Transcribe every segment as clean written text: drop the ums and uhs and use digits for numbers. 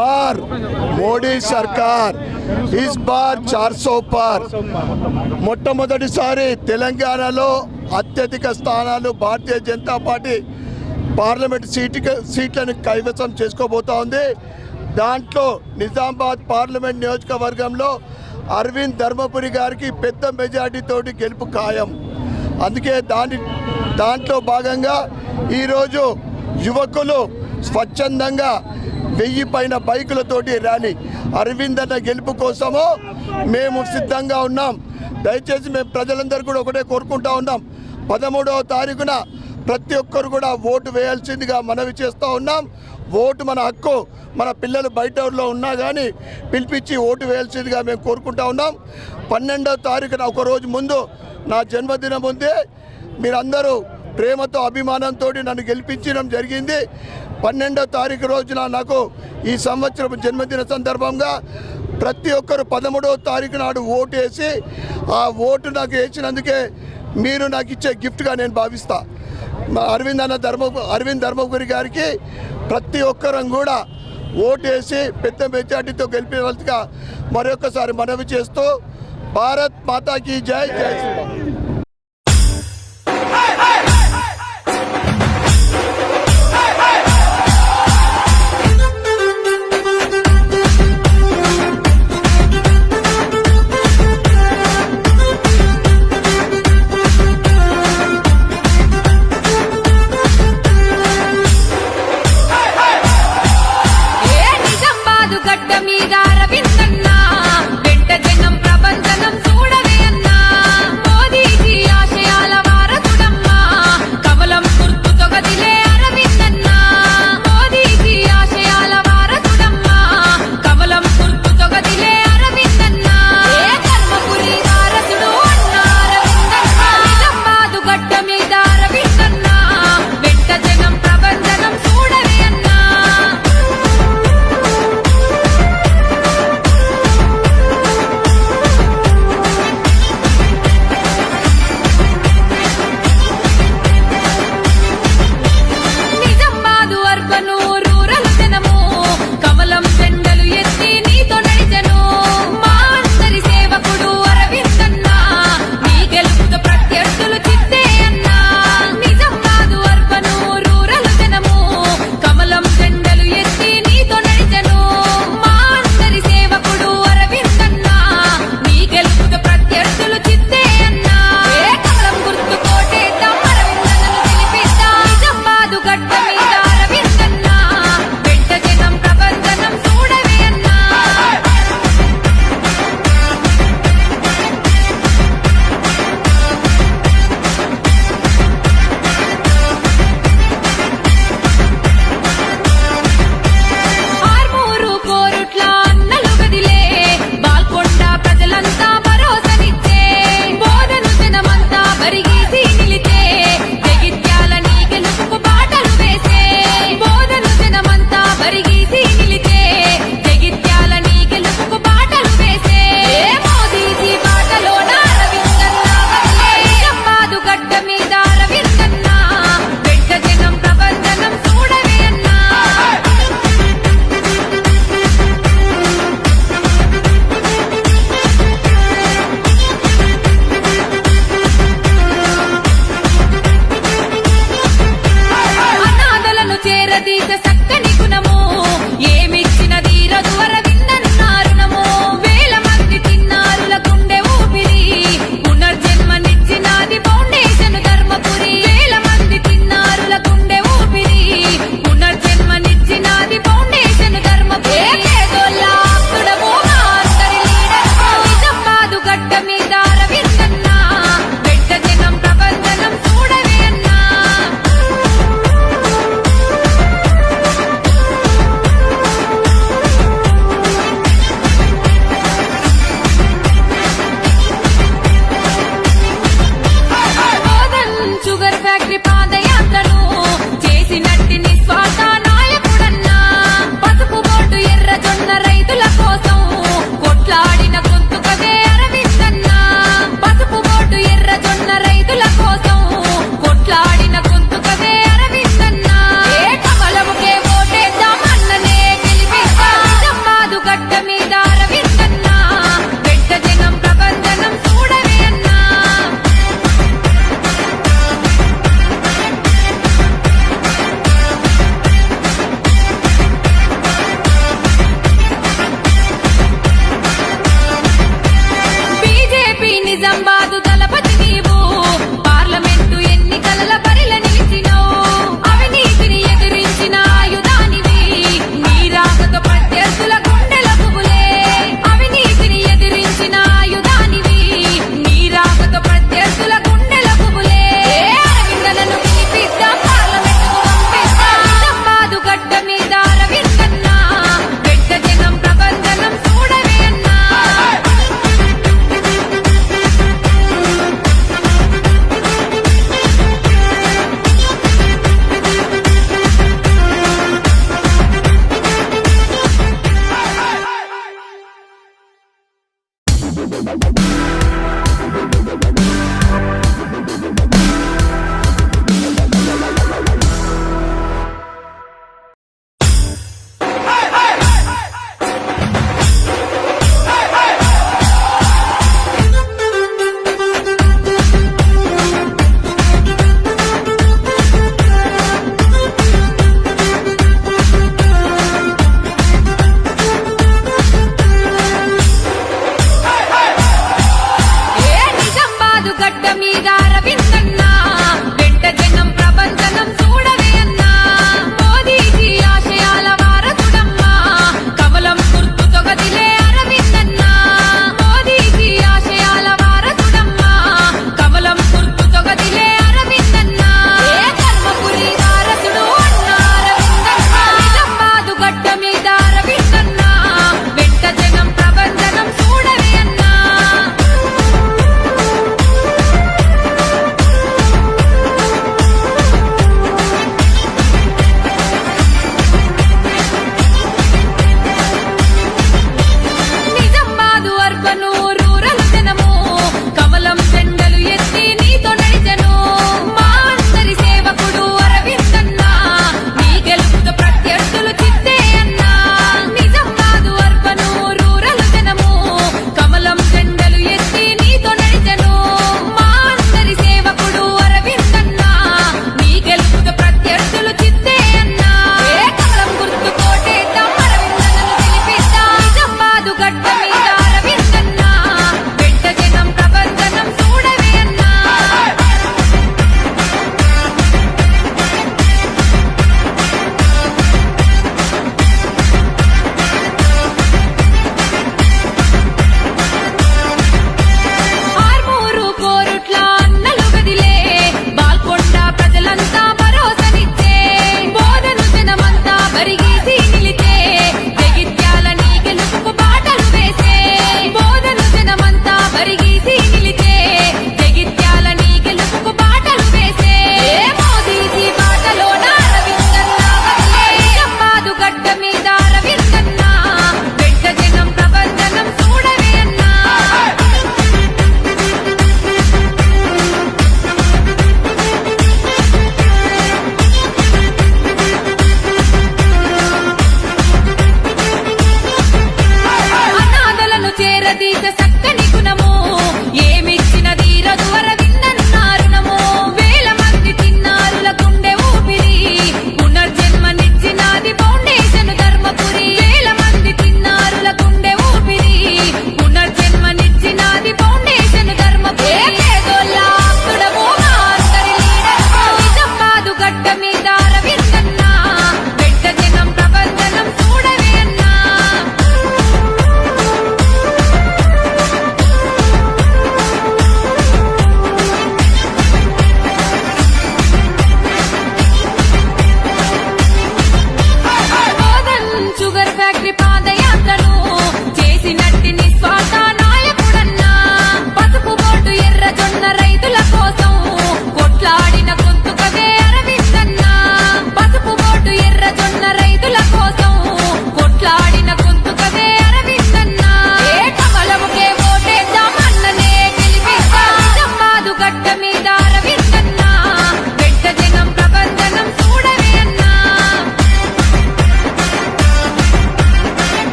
बार మోడీ సర్కార్ इस बार 400 पर మొట్టమొదటిసారి తెలంగాణలో అత్యధిక స్థానాలు భారతీయ జనతా పార్టీ పార్లమెంట్ సీట్లను కైవసం చేసుకోబోతా ఉంది. దాంట్లో నిజామాబాద్ పార్లమెంట్ నియోజకవర్గంలో అరవింద్ ధర్మపురి గారికి పెద్ద మెజార్టీ తోటి గెలుపు ఖాయం. అందుకే దాంట్లో భాగంగా ఈరోజు యువకులు స్వచ్ఛందంగా 1000 పైన బైకులతోటి ర్యాలీ. అరవింద్ అన్న గెలుపు కోసము మేము సిద్ధంగా ఉన్నాం. దయచేసి మేము ప్రజలందరూ కూడా ఒకటే కోరుకుంటా ఉన్నాం, 13వ తారీఖున ప్రతి ఒక్కరు కూడా ఓటు వేయాల్సిందిగా మనవి చేస్తూ ఉన్నాం. ఓటు మన హక్కు. మన పిల్లలు బయట ఊళ్ళో ఉన్నా కానీ పిలిపించి ఓటు వేయాల్సిందిగా మేము కోరుకుంటా ఉన్నాం. 12వ తారీఖున ఒకరోజు ముందు నా జన్మదినం ఉంది. మీరందరూ ప్రేమతో అభిమానంతో నన్ను గెలిపించడం జరిగింది. 12వ తారీఖు రోజున నాకు ఈ సంవత్సరం జన్మదిన సందర్భంగా ప్రతి ఒక్కరు 13వ తారీఖు నాడు ఓటు వేసి ఆ ఓటు నాకు వేసినందుకే మీరు నాకు ఇచ్చే గిఫ్ట్గా నేను భావిస్తా. అరవింద్ ధర్మపురి గారికి ప్రతి ఒక్కరం కూడా ఓటు వేసి పెద్ద మెజార్టీతో గెలిపేవాళ్ళుగా మరొకసారి మనవి చేస్తూ భారత్ మాతాకి జై, జై శ్రీరామ్. మోదీ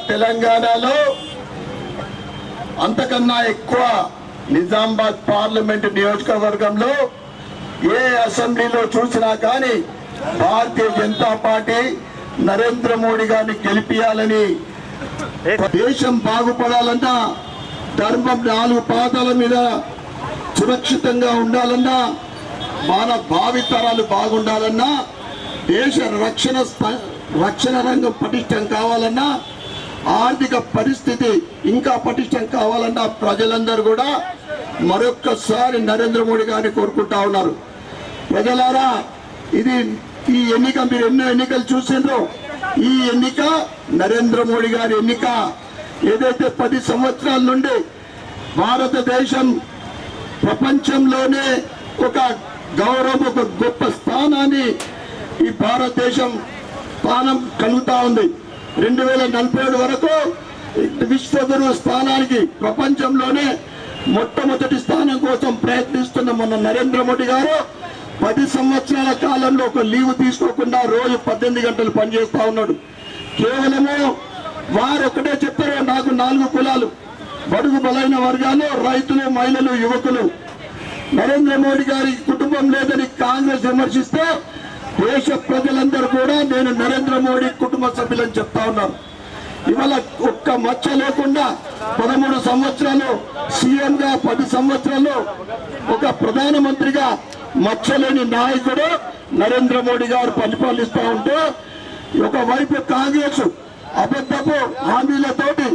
తెలంగాణలో అంతకన్నా ఎక్కువ నిజామాబాద్ పార్లమెంట్ నియోజకవర్గంలో ఏ అసెంబ్లీలో చూసినా కానీ భారతీయ జనతా పార్టీ నరేంద్ర మోడీ గారిని గెలిపియాలని, దేశం బాగుపడాలన్నా, ధర్మం 4 పాదాల మీద సురక్షితంగా ఉండాలన్నా, మన భావితరాలు బాగుండాలన్నా, దేశ రక్షణ రంగం పటిష్టం కావాలన్నా, ఆర్థిక పరిస్థితి ఇంకా పటిష్టం కావాలన్నా ప్రజలందరూ కూడా మరొక్కసారి నరేంద్ర మోడీ గారిని కోరుకుంటా ఉన్నారు. ప్రజలారా, ఈ ఎన్నిక మీరు ఎన్నో ఎన్నికలు చూసిండ్రో, ఈ ఎన్నిక నరేంద్ర మోడీ గారి ఎన్నిక. ఏదైతే 10 సంవత్సరాల నుండి భారతదేశం ప్రపంచంలోనే ఒక గౌరవం, ఒక గొప్ప స్థానాన్ని ఈ భారతదేశం స్థానం కలుగుతా ఉంది. 2047 వరకు విశ్వగురు స్థానానికి ప్రపంచంలోనే మొట్టమొదటి స్థానం కోసం ప్రయత్నిస్తున్న మన నరేంద్ర మోడీ గారు 10 సంవత్సరాల కాలంలో ఒక లీవ్ తీసుకోకుండా రోజు 18 గంటలు పనిచేస్తా ఉన్నాడు. కేవలము వారు ఒకటే చెప్పారు, నాకు 4 కులాలు, బడుగు బలైన వర్గాలు, రైతులు, మహిళలు, యువకులు. నరేంద్ర మోడీ గారి కుటుంబం లేదని కాంగ్రెస్ విమర్శిస్తే దేశ ప్రజలందరూ కూడా నేను నరేంద్ర మోడీ కుటుంబ సభ్యులని చెప్తా ఉన్నారు. ఇవాళ ఒక్క మచ్చ లేకుండా 13 సంవత్సరాలు సీఎంగా, 10 సంవత్సరాలు ఒక ప్రధానమంత్రిగా మచ్చలేని నాయకుడు నరేంద్ర మోడీ గారు పరిపాలిస్తూ ఉంటే, ఒకవైపు కాంగ్రెస్ అబద్ధపు హామీలతోటి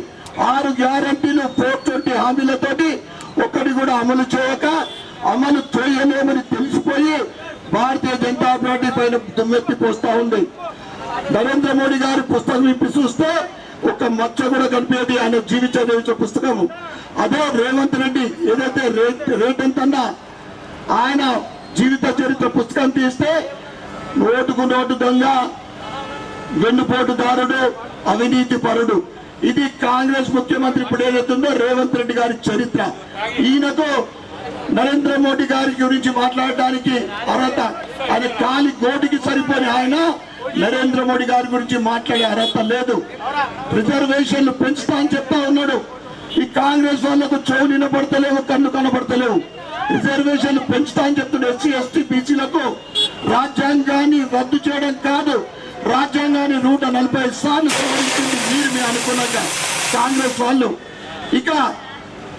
6 గ్యారంటీలు 420 హామీలతోటి ఒక్కటి కూడా అమలు చేయక, అమలు చేయలేమని తెలిసిపోయి భారతీయ జనతా పార్టీ పైన దుమ్మెత్తి పోస్తా ఉంది. నరేంద్ర మోడీ గారి పుస్తకం విప్పి చూస్తే ఒక మచ్చ కూడా కనిపించేది ఆయన జీవించే పుస్తకం. అదే రేవంత్ రెడ్డి ఏదైతే రేట్ ఎంతన్నా ఆయన జీవిత చరిత్ర పుస్తకం తీస్తే నోటుకు నోటు దొంగ, వెన్నుపోటుదారుడు, అవినీతి పరుడు. ఇది కాంగ్రెస్ ముఖ్యమంత్రి ఇప్పుడు ఏదైతుందో రేవంత్ రెడ్డి గారి చరిత్ర. ఈయనకు నరేంద్ర మోడీ గారి గురించి మాట్లాడడానికి అర్హత, అది కాలి గోటికి సరిపోని ఆయన నరేంద్ర మోడీ గారి గురించి మాట్లాడే అర్హత లేదు. రిజర్వేషన్లు పెంచుతా అని చెప్తా ఉన్నాడు. ఈ కాంగ్రెస్ వాళ్లకు చెవు వినపడతలేవు, కన్ను కనబడతలేవు. రిజర్వేషన్లు పెంచుతా అని చెప్తున్నాడు. ఎస్సీ, ఎస్టీ, బీసీలకు రాజ్యాంగాన్ని రద్దు చేయడం కాదు, రాజ్యాంగాన్ని 140 సార్లు సవరించింది మీరు మీ అనుకున్నాక కాంగ్రెస్ వాళ్ళు. ఇక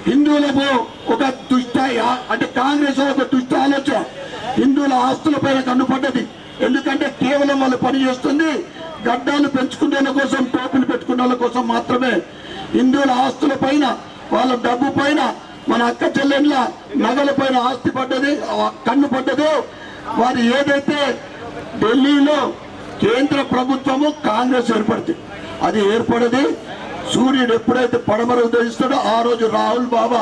హిందువులకు ఒక దుష్ట, అంటే కాంగ్రెస్ ఒక దుష్ట ఆలోచన హిందువుల ఆస్తుల పైన కన్నుపడ్డది. ఎందుకంటే కేవలం వాళ్ళు పనిచేస్తుంది గడ్డాలు పెంచుకునే కోసం, టోపులు పెట్టుకునే వాళ్ళ కోసం మాత్రమే. హిందువుల ఆస్తుల పైన, వాళ్ళ డబ్బు పైన, మన అక్క చెల్లెళ్ళ నగల పైన ఆస్తి పడ్డది, కన్ను పడ్డదో. వారు ఏదైతే ఢిల్లీలో కేంద్ర ప్రభుత్వము కాంగ్రెస్ ఏర్పడుతుంది, అది ఏర్పడది. సూర్యుడు ఎప్పుడైతే పడమర ఉదయిస్తాడో ఆ రోజు రాహుల్ బాబా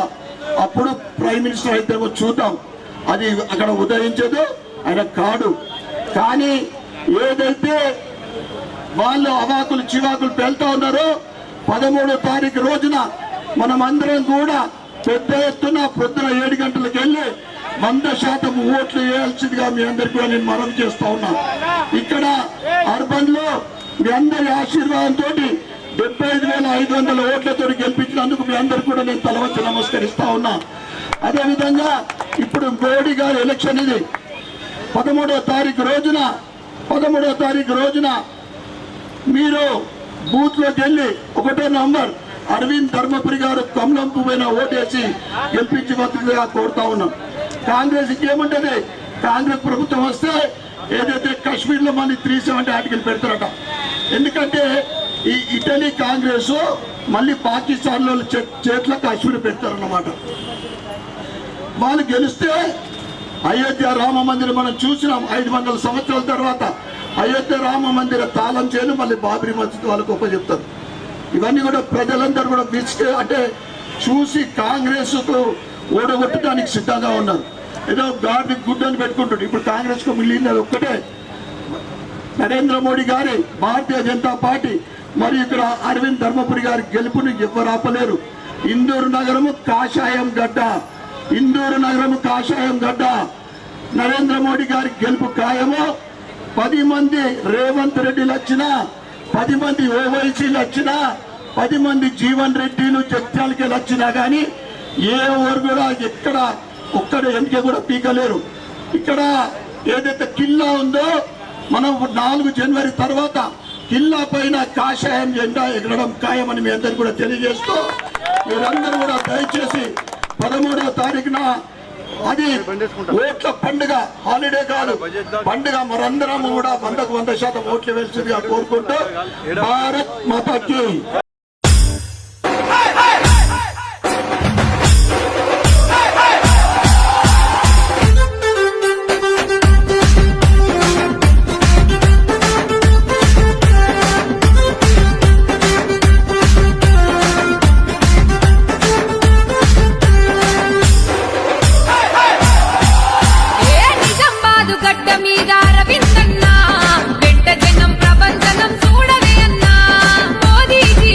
అప్పుడు ప్రైమ్ మినిస్టర్ అయితే చూద్దాం. అది అక్కడ ఉదయించదు, ఆయన కాడు. కానీ ఏదైతే వాళ్ళు అవాకులు చివాకులు పెళ్తా ఉన్నారో 13వ తారీఖు రోజున మనమందరం కూడా పెద్ద ఎత్తున పొద్దున 7 గంటలకు వెళ్ళి 100% ఓట్లు వేయాల్సిందిగా మీ అందరికీ కూడా నేను మనవి చేస్తా ఉన్నా. ఇక్కడ అర్బన్ లో మీ అందరి ఆశీర్వాదంతో 75,500 ఓట్లతో గెలిపించినందుకు మీ అందరు కూడా నేను తలవంచి నమస్కరిస్తా ఉన్నా. అదేవిధంగా ఇప్పుడు మోడీ గారి ఎలక్షన్ ఇది 13వ తారీఖు రోజున మీరు బూత్ లోకి వెళ్ళి 1వ నంబర్ అరవింద్ ధర్మపురి గారు కమలం పువ్వైన ఓటేసి గెలిపించవలసిందిగా కోరుతా ఉన్నాం. కాంగ్రెస్ ఇంకేముంటది, కాంగ్రెస్ ప్రభుత్వం వస్తే ఏదైతే కాశ్మీర్ లో మళ్ళీ 370 ఆర్టికల్ పెడతారట. ఎందుకంటే ఈ ఇటలీ కాంగ్రెస్ మళ్ళీ పాకిస్తాన్ లో చేట్ల కాశ్మీర్ పెడతారన్నమాట. వాళ్ళు గెలిస్తే అయోధ్య రామ మందిరం మనం చూసినాం. 500 సంవత్సరాల తర్వాత అయోధ్య రామ మందిర తాళం చేయను మళ్ళీ బాబ్రీ మస్జిద్ వాళ్ళకు ఉపజెప్తారు. ఇవన్నీ కూడా ప్రజలందరూ కూడా అంటే చూసి కాంగ్రెస్ కు ఓడగొట్టడానికి సిద్ధంగా ఉన్నారు. ఏదో గాడిని గుడ్డని పెట్టుకుంటుంది. ఇప్పుడు కాంగ్రెస్ కు మిగిలినది ఒక్కటే, నరేంద్ర మోడీ గారి భారతీయ జనతా పార్టీ మరియు ఇక్కడ అరవింద్ ధర్మపురి గారి గెలుపుని ఎవరు ఆపలేరు. ఇందూరు నగరము కాషాయం గడ్డ, ఇందూరు నగరము కాషాయం గడ్డ. నరేంద్ర మోడీ గారి గెలుపు ఖాయము. 10 మంది రేవంత్ రెడ్డిలు వచ్చినా, 10 మంది ఓవైసీలు వచ్చినా, 10 మంది జీవన్ రెడ్డిలు జగ్త్యాలకి వచ్చినా కానీ ఏ ఊరు కూడా ఎక్కడ ఒక్కడ ఎంకే కూడా పీకలేరు. ఇక్కడ ఏదైతే కిల్లా ఉందో మనం 4 జనవరి తర్వాత కిల్లా పైన కాషాయం జెండా ఎగరడం ఖాయమని మీ అందరికీ కూడా తెలియజేస్తూ, మీరందరూ కూడా దయచేసి 13వ తారీఖున అది ఓట్ల పండుగ, హాలిడే కాదు పండుగ, మనందరం కూడా 100కు 100% ఓట్లు వేస్తుందిగా కోరుకుంటూ భారత్ మాతాకి. మోదీజీ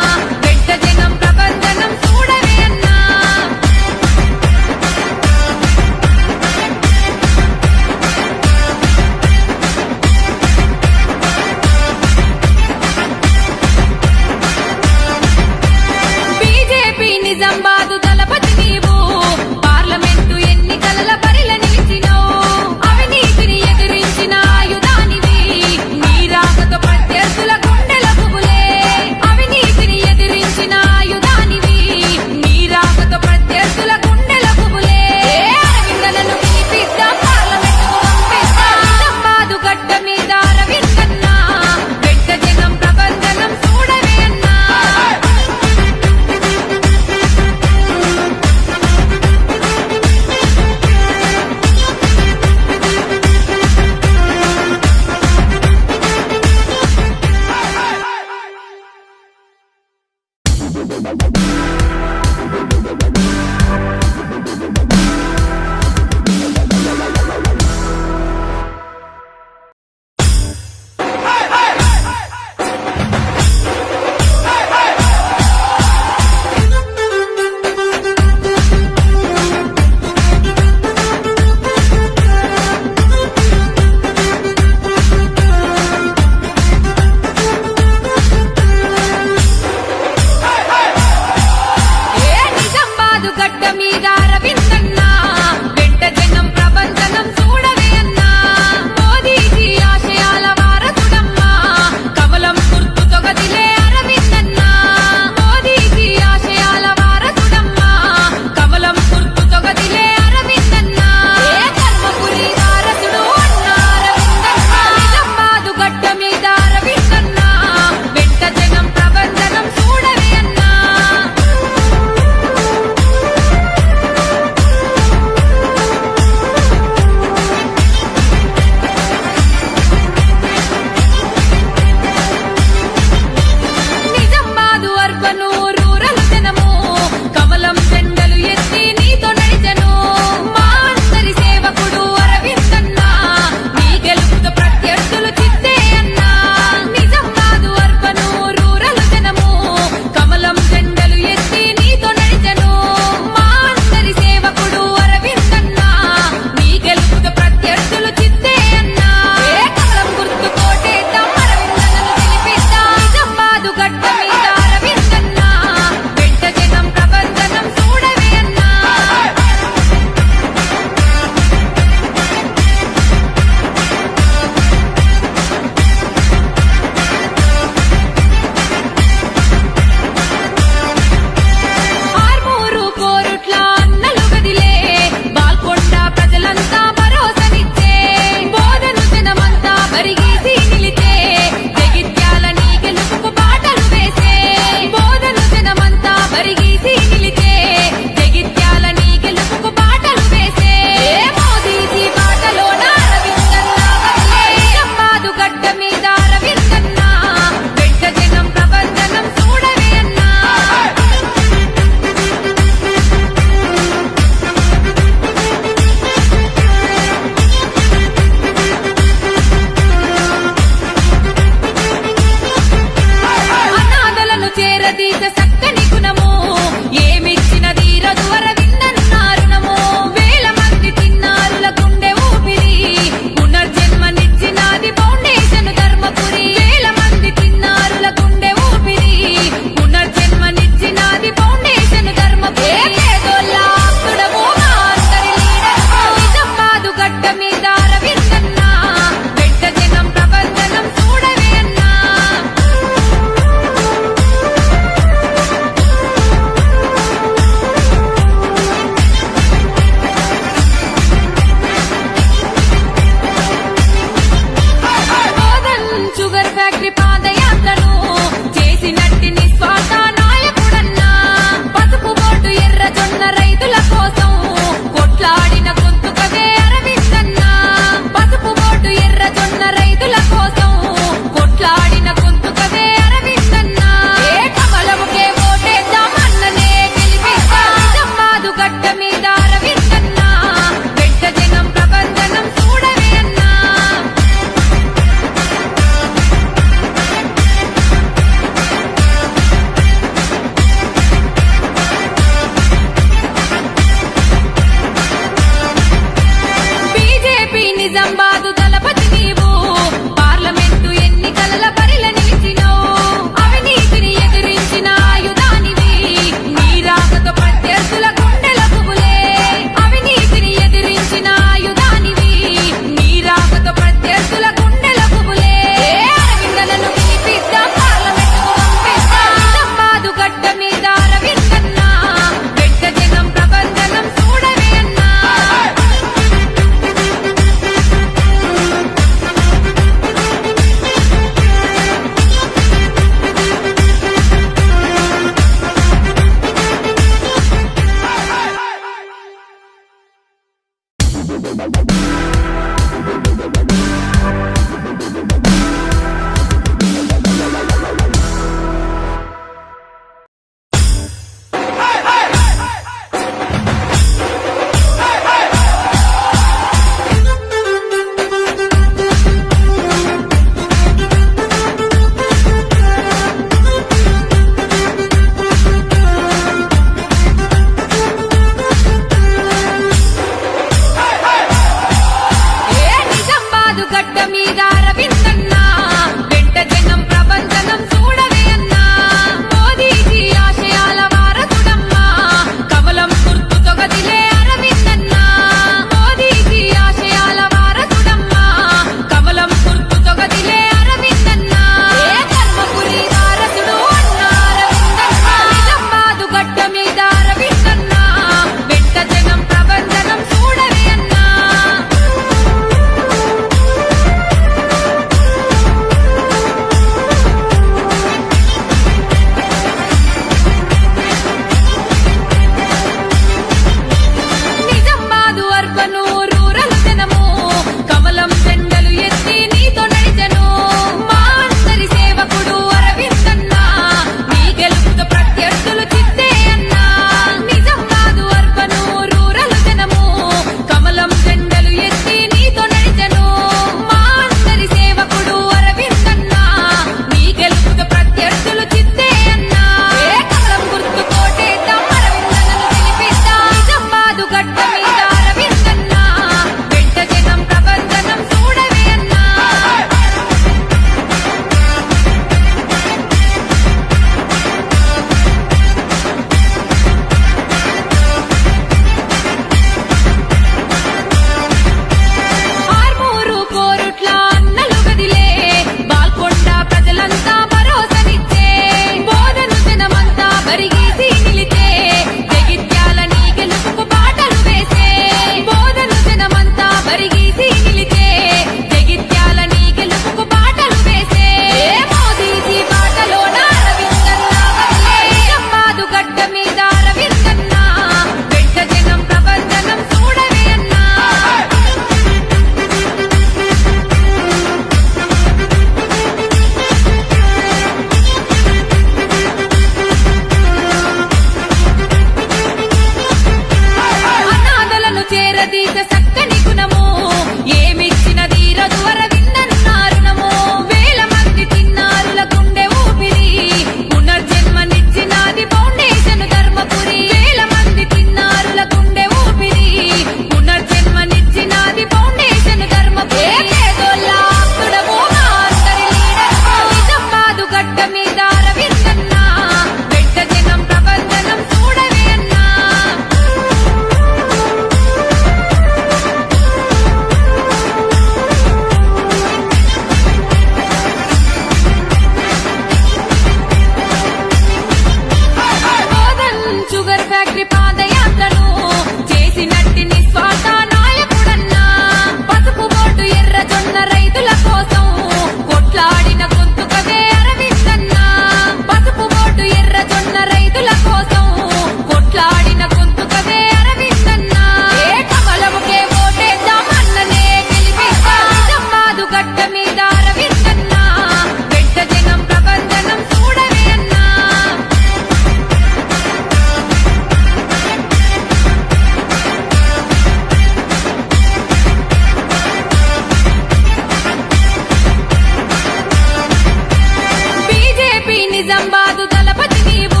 నిజామాబాదు దళపతి నీవు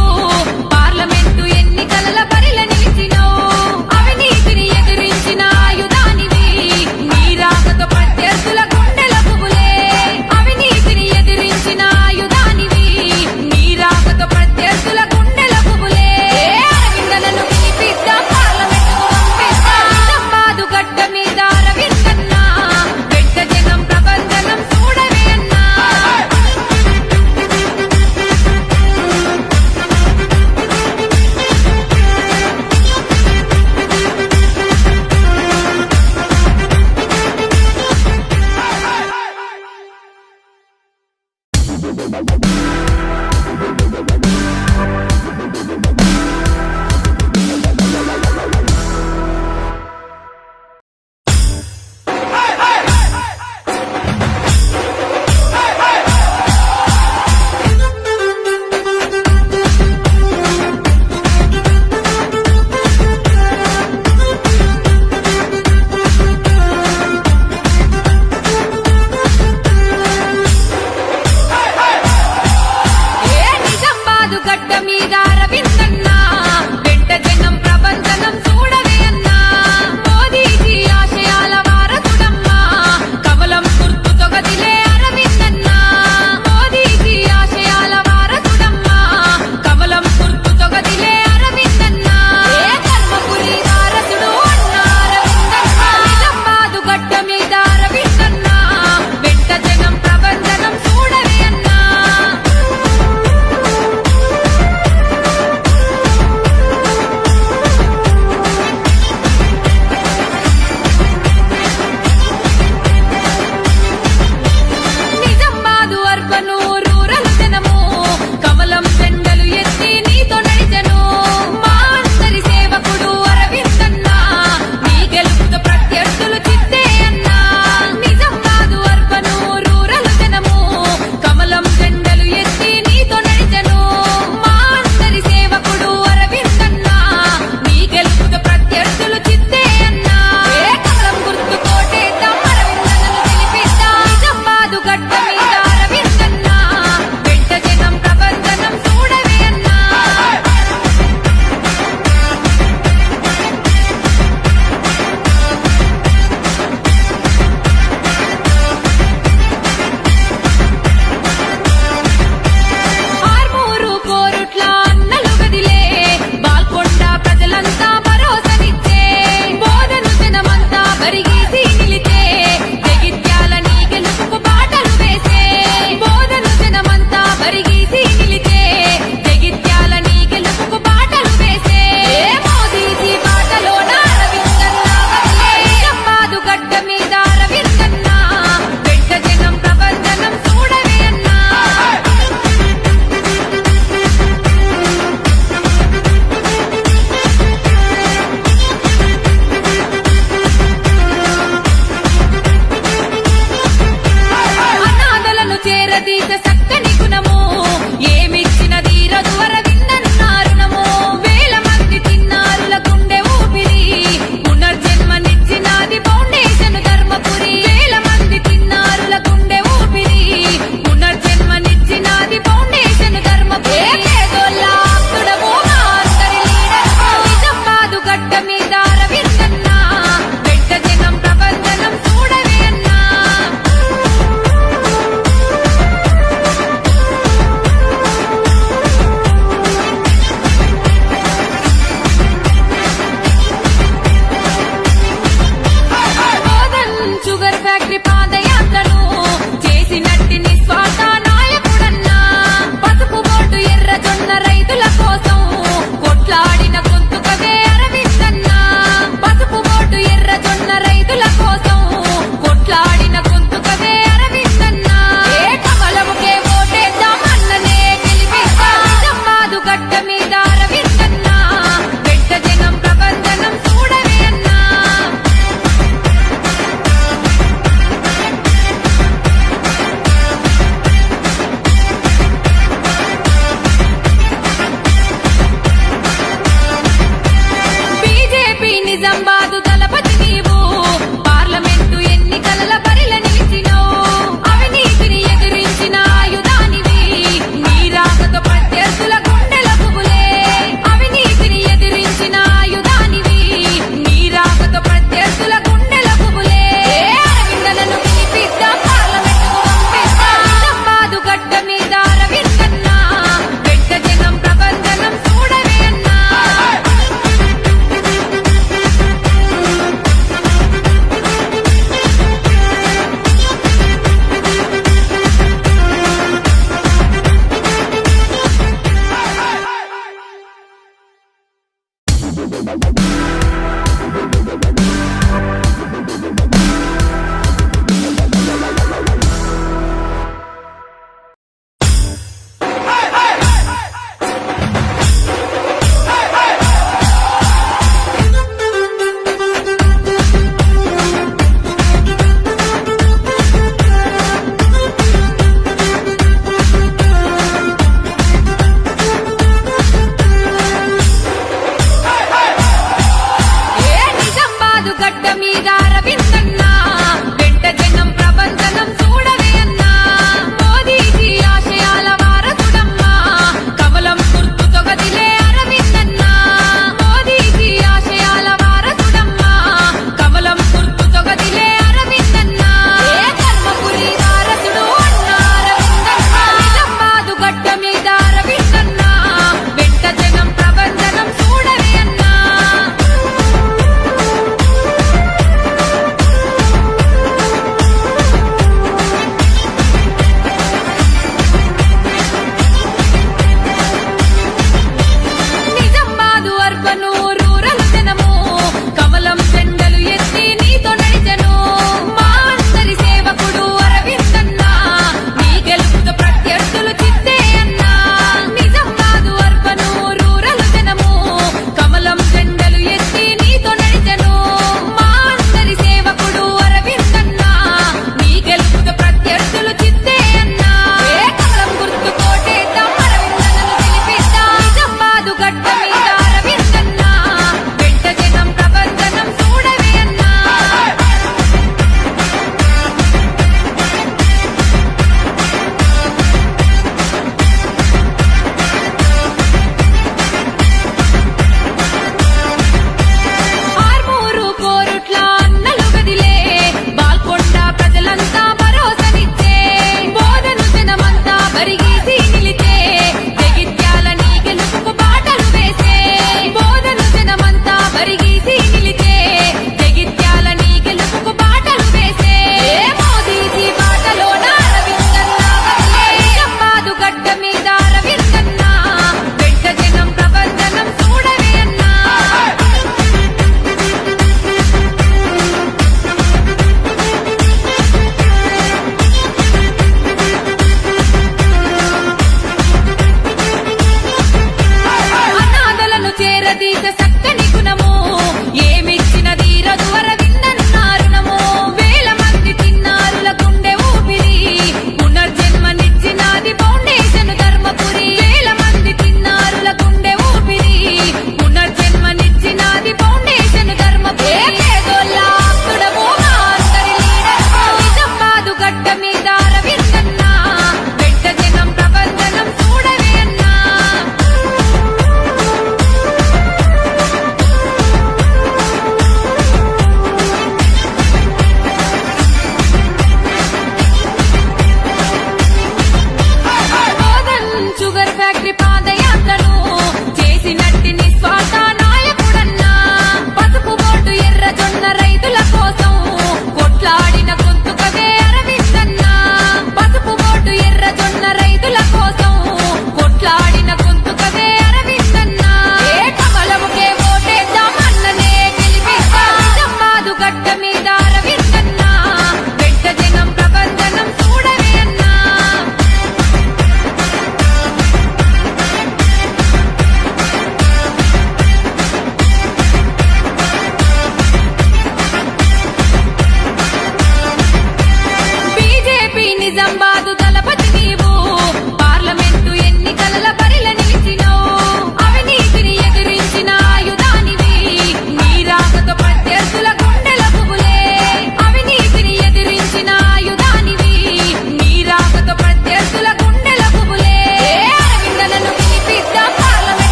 పార్లమెంటు ఎన్నికల బరిల నిలిచినవు అవినీతిని ఎదిరించిన ఆయుధానివి నీ రాకతో ప్రత్యర్థుల గుండెల పువ్వులే అవినీతిని ఎదిరించిన ఆయుధానివి నీ రాకతో ప్రత్యర్థుల గుండెల పువ్వులే అరవిందలను పిలిపిద్దాం పార్లమెంటుకు పంపిద్దాం నిజామాబాదు గడ్డ మీద అరవిందన్నా వెంట జనం ప్రబంధనం చూడవే అన్నా నిజామాబాదు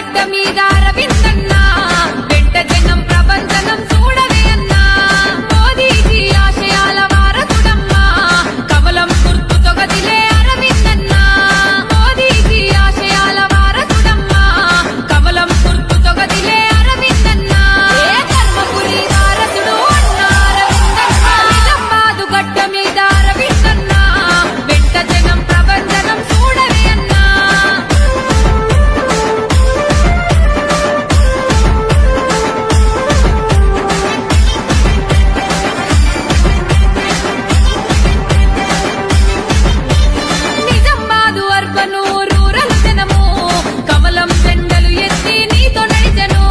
గడ్డ మీద అరవిందన్నా వెంట జనం ప్రబంధనం చూడవే అన్నా మోదీజీ ఆశయాల వారసుడమ్మా కమలం గుర్తుతో గదిలే అరవిందన్నా మోదీజీ ఆశయాల వారసుడమ్మా కమలం గుర్తుతో గదిలే అరవిందన్నా ఏ ధర్మపురి వారసుడు అన్నా అరవిందన్నా నిజామాబాదు గడ్డ మీద అరవిందన్నా వెంట జనం ప్రబంధనం చూడవే అన్నా నిజామాబాదు అర్బను రూరల్ జనము కమలం జెండలు ఎత్తి నీతో నడిచెను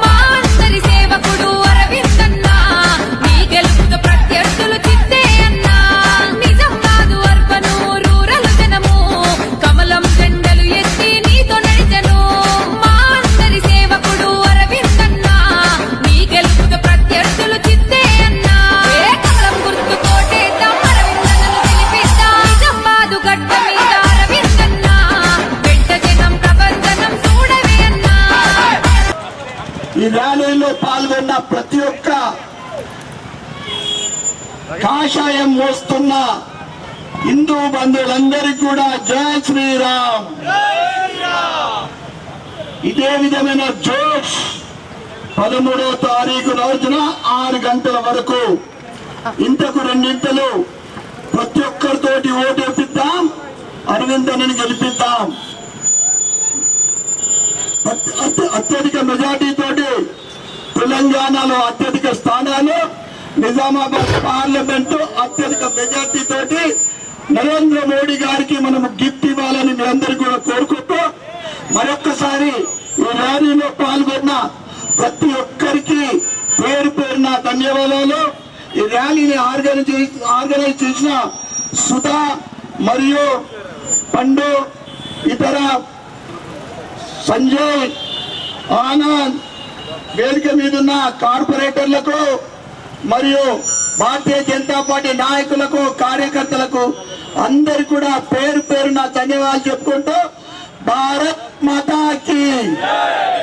మా అందరి సేవకుడు అరవిందన్నా నీ గెలుపుతో ప్రత్యర్థులు చిత్తే అన్నా నిజామాబాదు అర్బను రూరల్ జనము కమలం జెండలు ఎత్తి నీతో నడిచెను మా అందరి సేవకుడు అరవిందన్నా నీ గెలుపుతో ప్రత్యర్థులు చిత్తే అన్నా ఏ కమలం గుర్తు కోటేద్దాం అరవిందన్నను గెలిపిద్దాం నిజామాబాదు గడ్డ మీద అరవిందన్నా వెంట జనం ప్రబంధనం చూడవే అన్నా ఈ ర్యాలీలో పాల్గొన్న ప్రతి ఒక్క కాషాయం మోస్తున్న హిందూ బంధువులందరికీ కూడా జై శ్రీరామ్. ఇదే విధమైన జోష్ 13వ తారీఖు రోజున 6 గంటల వరకు ఇంతకు రెండింతలు ప్రతి ఒక్కరితోటి ఓటేపిద్దాం, అరవిందన్నని గెలిపిద్దాం. అత్యధిక మెజార్టీ తోటి తెలంగాణలో అత్యధిక స్థానాలు, నిజామాబాద్ పార్లమెంటు అత్యధిక మెజార్టీ తోటి నరేంద్ర మోడీ గారికి మనము గిఫ్ట్ ఇవ్వాలని మీ అందరికీ కూడా కోరుకుంటూ మరొక్కసారి ఈ ర్యాలీలో పాల్గొన్న ప్రతి ఒక్కరికి పేరు పేరున ధన్యవాదాలు. ఈ ర్యాలీని ఆర్గనైజ్ చేసిన సుధా మరియు పండు, ఇతర సంజయ్, ఆనంద్, వేదిక మీద ఉన్న కార్పొరేటర్లకు మరియు భారతీయ జనతా పార్టీ నాయకులకు, కార్యకర్తలకు అందరు కూడా పేరు పేరున ధన్యవాదాలు చెప్పుకుంటూ భారత్ మాతాకి